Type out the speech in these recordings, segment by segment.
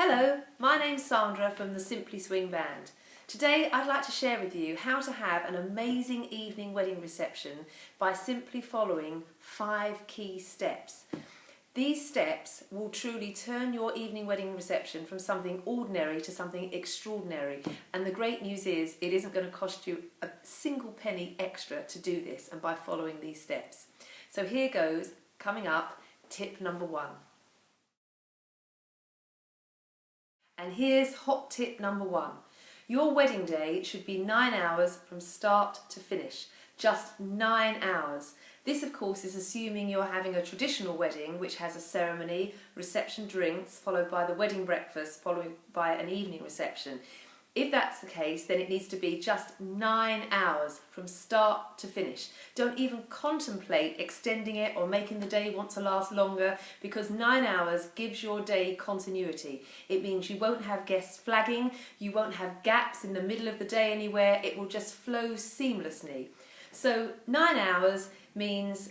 Hello, my name's Sandra from the Simply Swing Band. Today I'd like to share with you how to have an amazing evening wedding reception by simply following 5 key steps. These steps will truly turn your evening wedding reception from something ordinary to something extraordinary. And the great news is it isn't going to cost you a single penny extra to do this and by following these steps. So here goes, coming up, tip number 1. And here's hot tip number 1. Your wedding day should be 9 hours from start to finish. Just 9 hours. This of course is assuming you're having a traditional wedding which has a ceremony, reception drinks, followed by the wedding breakfast, followed by an evening reception. If that's the case, then it needs to be just 9 hours from start to finish. Don't even contemplate extending it or making the day want to last longer, because 9 hours gives your day continuity. It means you won't have guests flagging, you won't have gaps in the middle of the day anywhere, it will just flow seamlessly. So 9 hours means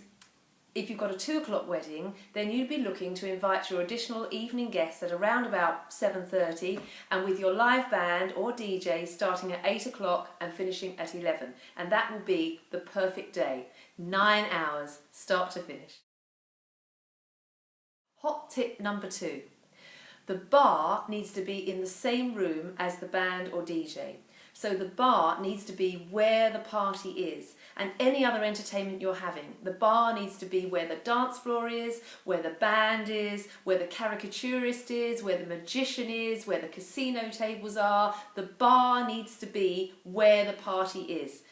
if you've got a 2 o'clock wedding, then you'd be looking to invite your additional evening guests at around about 7:30, and with your live band or DJ starting at 8 o'clock and finishing at 11. And that will be the perfect day. 9 hours, start to finish. Hot tip number 2. The bar needs to be in the same room as the band or DJ. So the bar needs to be where the party is, and any other entertainment you're having. The bar needs to be where the dance floor is, where the band is, where the caricaturist is, where the magician is, where the casino tables are. The bar needs to be where the party is.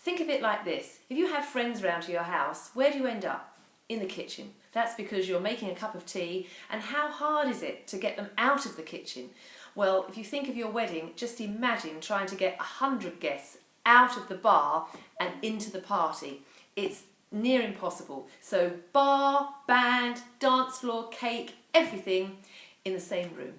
Think of it like this. If you have friends round to your house, where do you end up? In the kitchen. That's because you're making a cup of tea, and how hard is it to get them out of the kitchen? Well, if you think of your wedding, just imagine trying to get 100 guests out of the bar and into the party. It's near impossible. So bar, band, dance floor, cake, everything in the same room.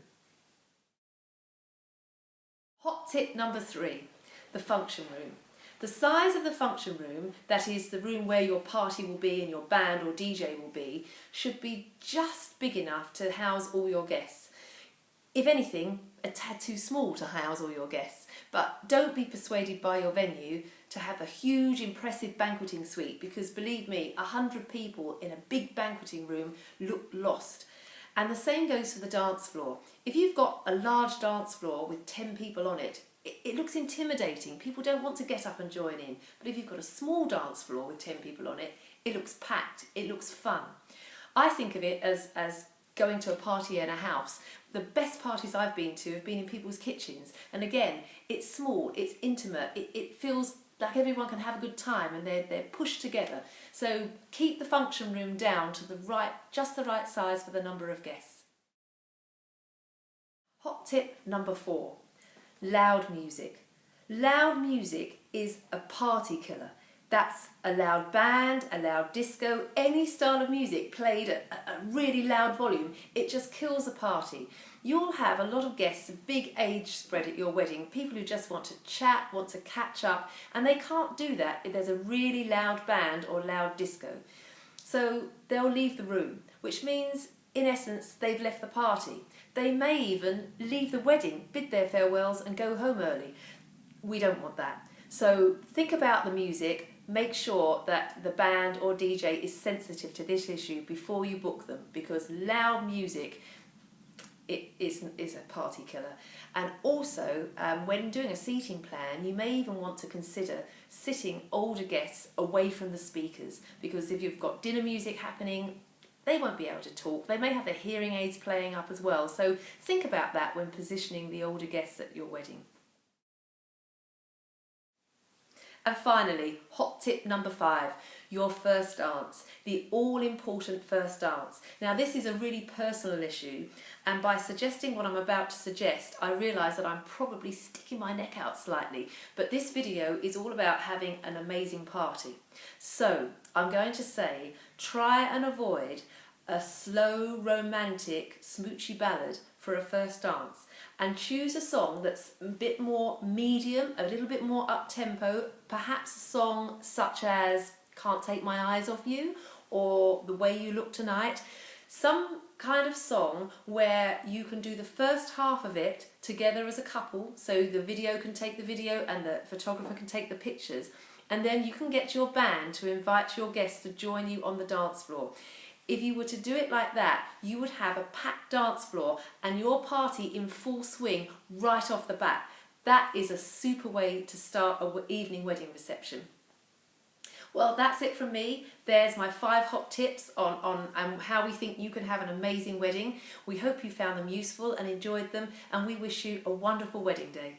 Hot tip number 3, the function room. The size of the function room, that is the room where your party will be and your band or DJ will be, should be just big enough to house all your guests. If anything, a tad too small to house all your guests. But don't be persuaded by your venue to have a huge, impressive banqueting suite, because believe me, 100 people in a big banqueting room look lost. And the same goes for the dance floor. If you've got a large dance floor with 10 people on it, it looks intimidating. People don't want to get up and join in. But if you've got a small dance floor with 10 people on it, it looks packed, it looks fun. I think of it as going to a party in a house. The best parties I've been to have been in people's kitchens. And again, it's small, it's intimate, it feels like everyone can have a good time and they're pushed together. So keep the function room down to just the right size for the number of guests. Hot tip number 4, loud music. Loud music is a party killer. That's a loud band, a loud disco, any style of music played at a really loud volume. It just kills a party. You'll have a lot of guests, a big age spread at your wedding, people who just want to chat, want to catch up, and they can't do that if there's a really loud band or loud disco. So they'll leave the room, which means, in essence, they've left the party. They may even leave the wedding, bid their farewells and go home early. We don't want that. So think about the music. Make sure that the band or DJ is sensitive to this issue before you book them, because loud music is a party killer. And also, when doing a seating plan, you may even want to consider sitting older guests away from the speakers, because if you've got dinner music happening, they won't be able to talk. They may have their hearing aids playing up as well. So think about that when positioning the older guests at your wedding. And finally, hot tip number 5, your first dance, the all-important first dance. Now this is a really personal issue, and by suggesting what I'm about to suggest, I realise that I'm probably sticking my neck out slightly, but this video is all about having an amazing party. So I'm going to say, try and avoid a slow, romantic, smoochy ballad for a first dance, and choose a song that's a bit more medium, a little bit more up-tempo, perhaps a song such as Can't Take My Eyes Off You or The Way You Look Tonight. Some kind of song where you can do the first half of it together as a couple, so the video can take the video and the photographer can take the pictures, and then you can get your band to invite your guests to join you on the dance floor. If you were to do it like that, you would have a packed dance floor and your party in full swing right off the bat. That is a super way to start an evening wedding reception. Well, that's it from me. There's my 5 hot tips on how we think you can have an amazing wedding. We hope you found them useful and enjoyed them, and we wish you a wonderful wedding day.